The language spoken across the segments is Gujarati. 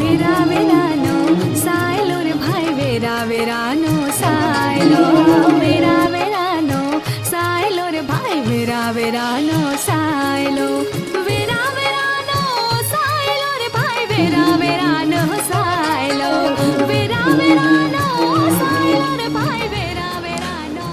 વેરા વેરાનો સાયલો રે ભાઈ વેરા વેરાનો સાયલો વેરા વેરાનો સાયલો રે ભાઈ વેરા વેરાનો સાયલો વેરા વેરાનો સાયલો રે ભાઈ વેરા વેરાનો સાયલો વેરા વેરાનો સાયલો રે ભાઈ વેરા વેરાનો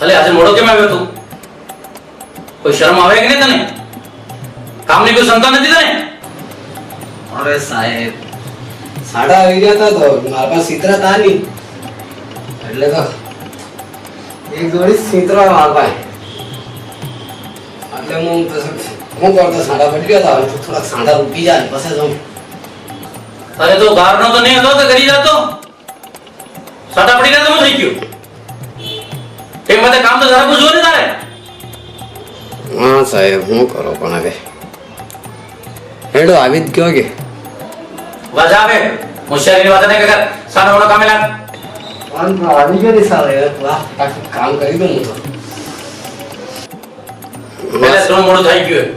અલે આજે મોડો કેમ આવ્યો તું? કોઈ શરમ આવે કે નહીં તને? કામની કોઈ ક્ષમતા નથી તને? અરે સાહેબ સાડા આવી ગયા હતા તો મારા પાસે ચિત્ર હતા નહીં એટલે તો એક જોડી ચિત્ર મારા પાસે એટલે હું કરતો સાડા પડી ગયા હતા થોડા સાડા રૂપી જાય પછી જાઉં અરે તો ગારનો તો નહીં હતો તો કરી જાતો. સાટા પડી ગયા તો શું થઈ ગયું? તે માટે કામ તો જરાક જોવે ને તારે. હા સાહેબ હું કરો પણ હવે હેડો આવી જ ગયો કે વાજા આવે હોશિયારીની વાત નહીં કર. સાડા મોડો કામે લાગ. આવી ગયો ને સાહેબ કામ કરી દઉં હું તો પહેલા થોડું મોડું થઈ ગયું.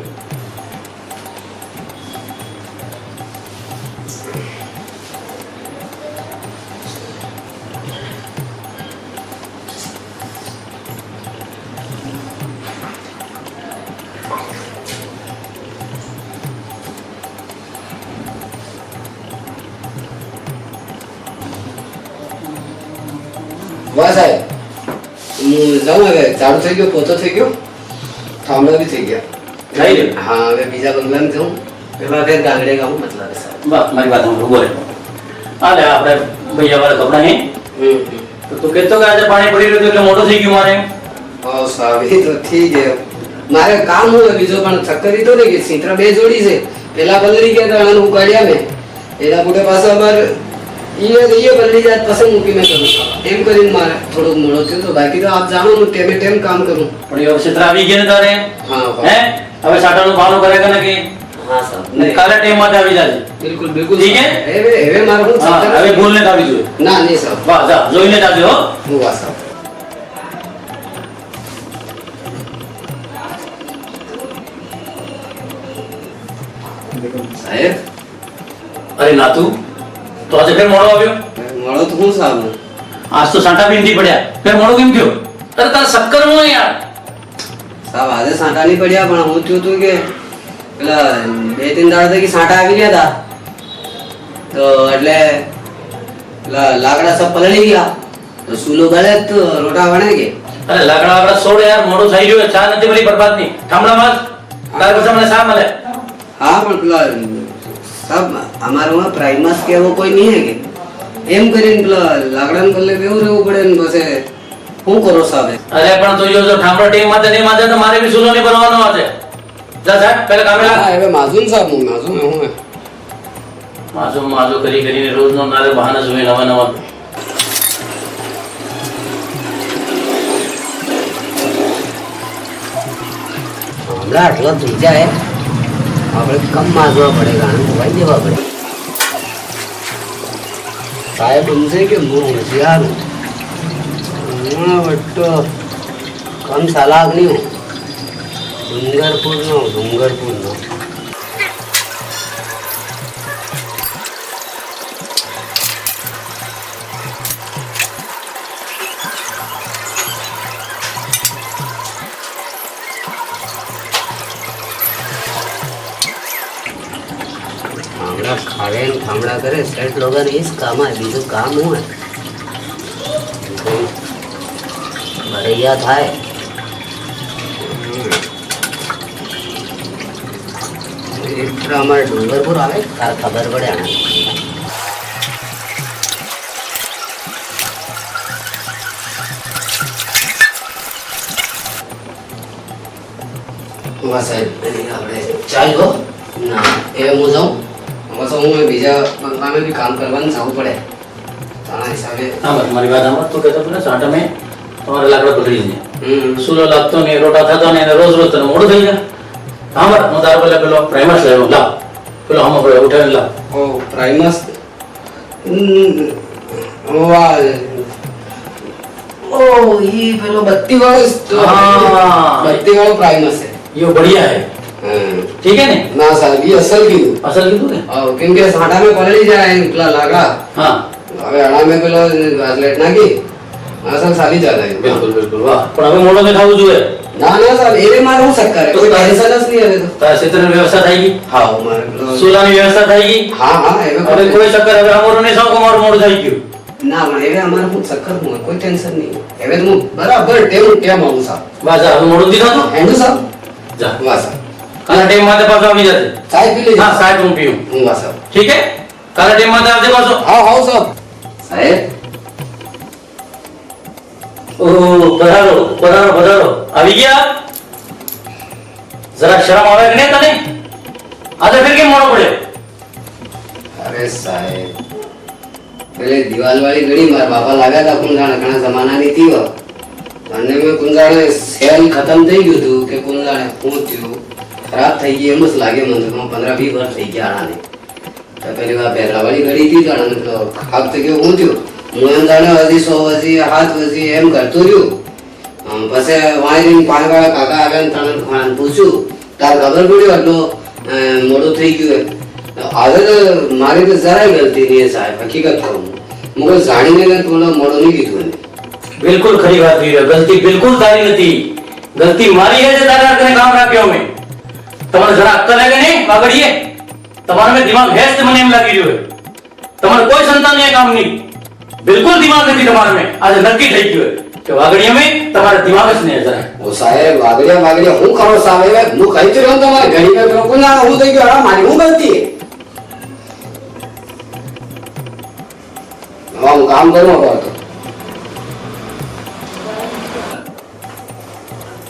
વાહ સાહેબ હું જાઉં હવે ચાલુ થઈ ગયો પોતો થઈ ગયો થાંભલા બી થઈ ગયા થઈ ગયું? હા હવે બીજા બંગલામાં જાઉં પેલા ફેર ગાંગડે ગાઉં મતલબ સાહેબ બસ મારી વાત સાંભળો બોલે. હાલે આપણે ભૈયા વાળા કપડા હે તો તું કહેતો કે આજે પાણી પડી રહ્યું એટલે મોટો થઈ ગયું મારે. હા સાહેબ એ તો ઠીક છે મારે કામ હોય બીજો પણ ચક્કર ઈ તો ને કે ચિત્ર બે જોડી છે પેલા બદલી ગયા તો હું કાઢ્યા મેં એના મોટે પાસે અમારે ये बदली जात पसंद मूकी मैं करूँ एम કરીને મારે થોડું મોડો થયો તો બાકી તો આપ જાણો હું ટેમે ટેમ કામ કરું પણ એ ક્ષેત્ર આવી ગયા ને તારે. હા હે હવે સાટાનું ભાવનું કરે કે નથી? હા સાહેબ કાલે ટાઈમ માટે આવી જાજે. બિલકુલ બિલકુલ ઠીક હે? હવે મારે હું હા હવે ભૂલ ને આવી જોઈએ. ના નહીં સાહેબ વાહ જા જોઈને જાજે હો. હું વાહ સાહેબ સાહેબ અરે નાતુ તો આજે ફેર મોડો આવ્યો. મળો તો હું સાહેબ આજ તો સાંટા પીંધી પડ્યા ફેર મોડો કેમ થયો? અરે તારા શક્કર હું યાર. સાહેબ આજે સાંટા નહીં પડ્યા પણ હું થયું હતું કે પેલા 2-3 દાડા થી સાંટા આવી ગયા હતા તો એટલે પેલા લાકડા સબ પલળી ગયા તો સૂલો ગળે તો રોટા વણે કે અરે લાકડા આપડા છોડ યાર મોડું થઈ ગયું. ચા નથી મળી બરબાદ ની ઠામડા માં તારે પછી મને શા મળે? હા પણ પેલા સાહેબ અમારામાં પ્રાઇમસ કે એવો કોઈ નહીં હે કે એમ કરીને પેલા લાકડાને ગલ્લે બેવું રહેવું પડે ને પછી શું કરો સાહેબ? અરે પણ તું જો ઠામડા ટીમ માટે નહીં માજે તો મારે બી સુલો નહીં બનવાનો આજે. જા સાહેબ પહેલા કામે લાગ. હા હવે માજુન સાહેબ હું માજુન હું માજો કરી કરીને રોજનો નારે બહાના જોઈએ નવા નવા. હમણાં આટલા ધ્રુજા હે આપણે કમ માજવા પડે ગાણું ધોવાઈ દેવા પડે સાહેબ સમજે કે હું હોશિયાર હું બટ્ટો કમ સલાહ નહીં હું ડુંગરપુરનો खावे खामड़ा करे सेठ लोग इस काम है बीजू काम हुआ बढ़िया था हमारे डूंगरपुर आवे तार खबर पड़े आना वहाँ साहब चाल हो ना ये मुझे बस હું બીજા બંગલામાં બી કામ કરવાનું જવું પડે તારા હિસાબે હા બસ મારી વાત સાંભળ. તું કહેતો હતો ને સાંટા મેં તમારે લાકડા પકડી જાય સુલો લાગતો ને રોટા થતો ને રોજ રોજ તને મોડું થઈ જાય. હા બસ હું તારા પેલા પેલો પ્રાઇમસ લાવ્યો લાવ પેલો હમ પડે ઉઠાવીને લાવ. ઓ પ્રાઇમસ વાહ ઓ ઈ પેલો બત્તી વાળો हाँ બત્તી વાળો પ્રાઇમસ है ये बढ़िया है. ठीक है ने ना साहब ये असल कीधું असल कीधું ने કેમ કે સાંટામાં પલળી જાય પેલા લાકડા हाँ હવે અણામે પેલો ઘાસલેટ નાખી અસલ સાલી જાય बिल्कुल बिल्कुल वाह પણ હવે મોડો ને ખાવું જોઈએ ના ના સાહેબ એને મારે હું શક કરે કોઈ ટેન્શન જ નહીં હવે તો તારા ક્ષેત્રની વ્યવસ્થા થઈ ગઈ હા મારે પેલો સુલાની વ્યવસ્થા થઈ ગઈ હા હા હવે કોઈ ચક્કર હવે અમારું નહીં સાવ મારું મોડું થઈ ગયું ના પણ હવે અમારે હું ચક્કર હું કોઈ ટેન્શન નહીં હવે તો હું બરાબર ટેમ આવું સાહેબ વાહ જા હવે મોડું દીધા હેન્ડુ સાહેબ જા વાહ સાહેબ કાલે ટાઈમ માં પાછો આવી જશે ચાય પી લેજો हाँ चाय तुम पियो હું વાહ સાહેબ ठीक है काले टाइम में आवजे पाछो હા હા સાહેબ સાહેબ ओ पधारो पधारो पधारो આવી ગયા જરા શરમ આવે કે નહીં તને આજે ફિર કેમ મોડો પડ્યો અરે સાહેબ પેલે દિવાલ વાળી ઘડી મારા બાપા લાગ્યા હતા કુંજાણે ઘણા જમાનાની હતી અને મેં કુંજાણે સેલ ખતમ થઈ ગયું હતું કે કુંજાણે શું થયું ખરાબ થઈ ગઈ એમ જ લાગે મને 15-20 વર્ષ થઈ ગયા આને તો પેલી વાર પહેલા વાળી ઘડી હતી જાણે તો ખાપ થઈ ગયો શું થયું હું એમ જાણે હજી 100 હજી 7 હજી એમ કરતો રહ્યો પછી વાયરીને પાણીવાળા કાકા આવ્યા ને તને ખાન પૂછ્યું તાર ખબર પડ્યું આટલું મોડું થઈ ગયું હવે તો મારી તો જરાય ગલતી નહીં સાહેબ હકીકત કહું મુકે જાણીને થોડો મોડો નહીં કીધું એને बिल्कुल खरी बात हुई है गलती बिल्कुल तारी नहीं गलती मारी है जे तारा कने काम राख्यो में તમારે જરા અક્કલ લાગે નહીં પાગડીએ તમારે में दिमाग है મને એમ લાગી રહ્યો તમારે કોઈ સંતાન એ કામ નહીં બિલકુલ દિમાગ નથી તમારે में આજે નક્કી થઈ ગયું કે વાગડીએ में તમારે દિમાગ જ નહીં જરા ઓ સાહેબ વાગડિયા હું ખબર સાહેબ હું કહી તો રહ્યો તમારે ઘડી પર લોકો ના હું થઈ ગયો આ મારી હું ગલતી હવે હું કામ કરવા પડતો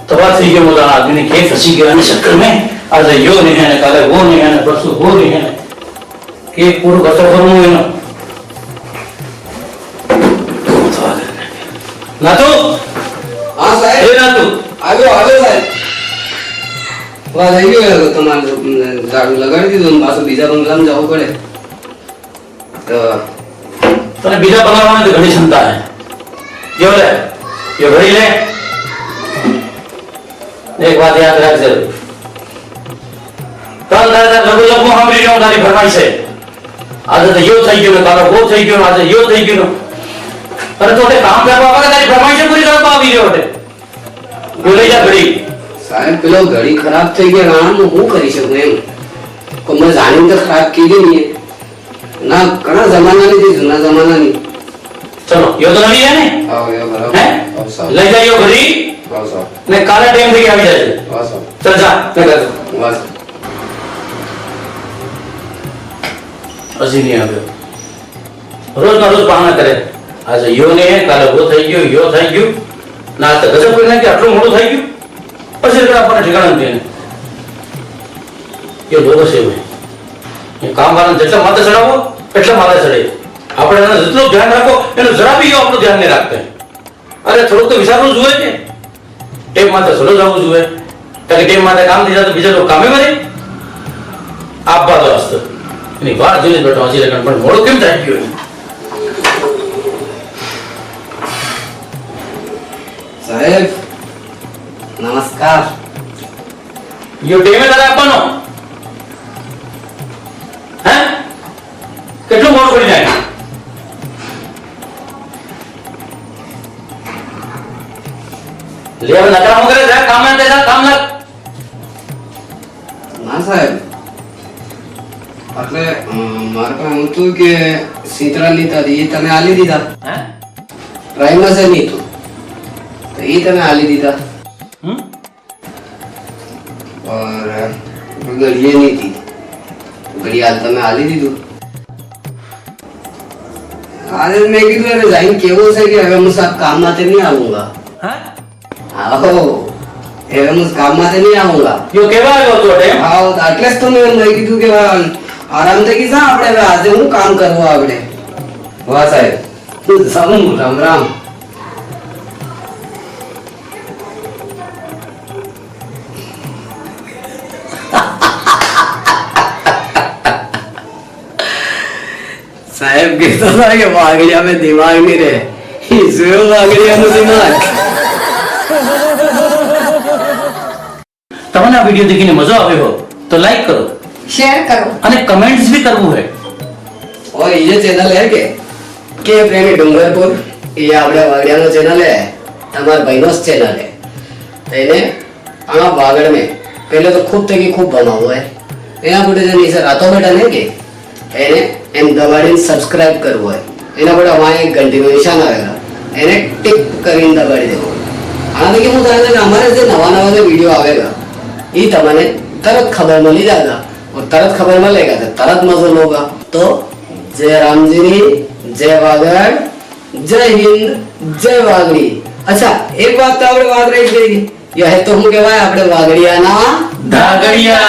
तबाह थी गयो मोटा आदमी ने खेत फंसी गया ने चक्कर में आज यो नहीं है ने काले वो नहीं है ने परसों वो नहीं है ने के पूरा गतो करूं है ना तो હા સાહેબ ए ना तू આવ્યો સાહેબ વાહ થઈ ગયો તમારે ઝાડુ લગાડી દીધું ને પાછું બીજા બંગલામાં જવું પડે તો तने बीजा बनावाने तो घणी क्षमता है यो ले यो घड़ी ले एक बात याद रख जरूर कल दादा लघु लघु हमरी नो तारी फरमाइश है आज तो यो થઈ ગયો કાલો વો થઈ ગયો આજે યો થઈ ગયો અરે તો તે કામ કરવા વાળા તારી ફરમાઈશ પૂરી કરવા આવી રહ્યો છે બોલે જા ઘડી સાહેબ પેલો ઘડી ખરાબ થઈ ગઈ રામ હું કરી શકું એમ કોઈ મેં જાણીને તો ખરાબ કીધી નહીં ના ઘણા જમાનાની હતી જૂના જમાનાની ચલો યો તો નવી હે ને આવો યો બરાબર હે આવો સાહેબ લઈ જાયો ઘડી આવો સાહેબ ને કાલે ટાઈમ થઈ આવી જશે આવો સાહેબ ચલ જા ને કર બસ હજી નહીં આવ્યો રોજ ના રોજ બહાના કરે આજે યો ને કાલે વો થઈ ગયો યો થઈ ગયું ના તો ગજબ કરીને કે આટલું મોડું થઈ ગયું પછી તો આપણને ઠેકાણા નથી એ લોકો છે ભાઈ એ કામ વાળાને જેટલા માથે ચડાવો એટલા માથે ચડે આપણે એનું જેટલું ધ્યાન રાખો એનું જરા બી આપણું ધ્યાન નહીં રાખતા અરે થોડુંક તો વિચારવું જોઈએ કે ટેપ માથે ચલો જવું જોઈએ કારણ કે ટેપ માથે કામ થઈ જાય તો બીજા લોકો કામે મરે આપવા તો હસ્તો એની વાત જોઈને બેઠો હજી લગન પણ મોડું કેમ થઈ ગયું સાહેબ નમસ્કાર યો ટેમે તારે આપવાનો હે કેટલું મોડું પડી જાય લે હવે નકામો કરે જા કામ ના દેતા કામ ના ના સાહેબ એટલે મારે પાસે એવું હતું કે સીતરા લીધા હતી એ તમે આલી દીધા હે પ્રાઇમર છે નહીં તો એ તમે આલી દીધા હમ और घड़िया नहीं थी घड़ियाल तो मैं आली દીધું आज मैं कीधું अरे जाइन केवो છે કે હવે હું સાહેબ કામ માટે નહીં આવુંગા હે આવો હવે હું કામ માટે નહીં આવુંગા યો કેવા આવ્યો તો ટેમ આવો એટલે જ તો મેં કીધું કે આરામથી કીધા આપણે હવે આજે હું કામ કરવું આપણે વાહ સાહેબ સામું રામ રામ સાહેબ કહેતો હતા કે વાગડિયા में दिमाग नहीं रहे જોયો વાગડિયાનું દિમાગ તમને આ વિડિયો દેખીને મજો આવ્યો तो लाइक करो शेयर करो અને કમેન્ટ્સ भी કરવું है और ये चैनल है के प्रेमी डूंगरपुर ये આપણે વાગડિયાનો ચેનલ है તમારા ભાઈનો જ ચેનલ है એને આ વાગડ में पहले तो खूब तक खूब बनाओ है એના માટે જે નીચે રાતો બેટા ને કે એને એમ દબાડીને સબસ્ક્રાઇબ કરવું હોય એના માટે વાય એક ઘંટીનું નિશાન આવેલા એને ટિક કરીને દબાડી દેવું આનાથી કેવું થાય છે કે અમારે જે નવા જે વિડિયો આવેલા એ તમને તરત ખબર મળી જાતા और तरत खबर मिलेगा तो तरत मजल होगा तो जय राम जी जय वागड़ जय हिंद जय वागड़ी अच्छा एक बात तो आपने बात रही थी यह तो हम कहवाय आपने वागड़िया ना ધાગડિયા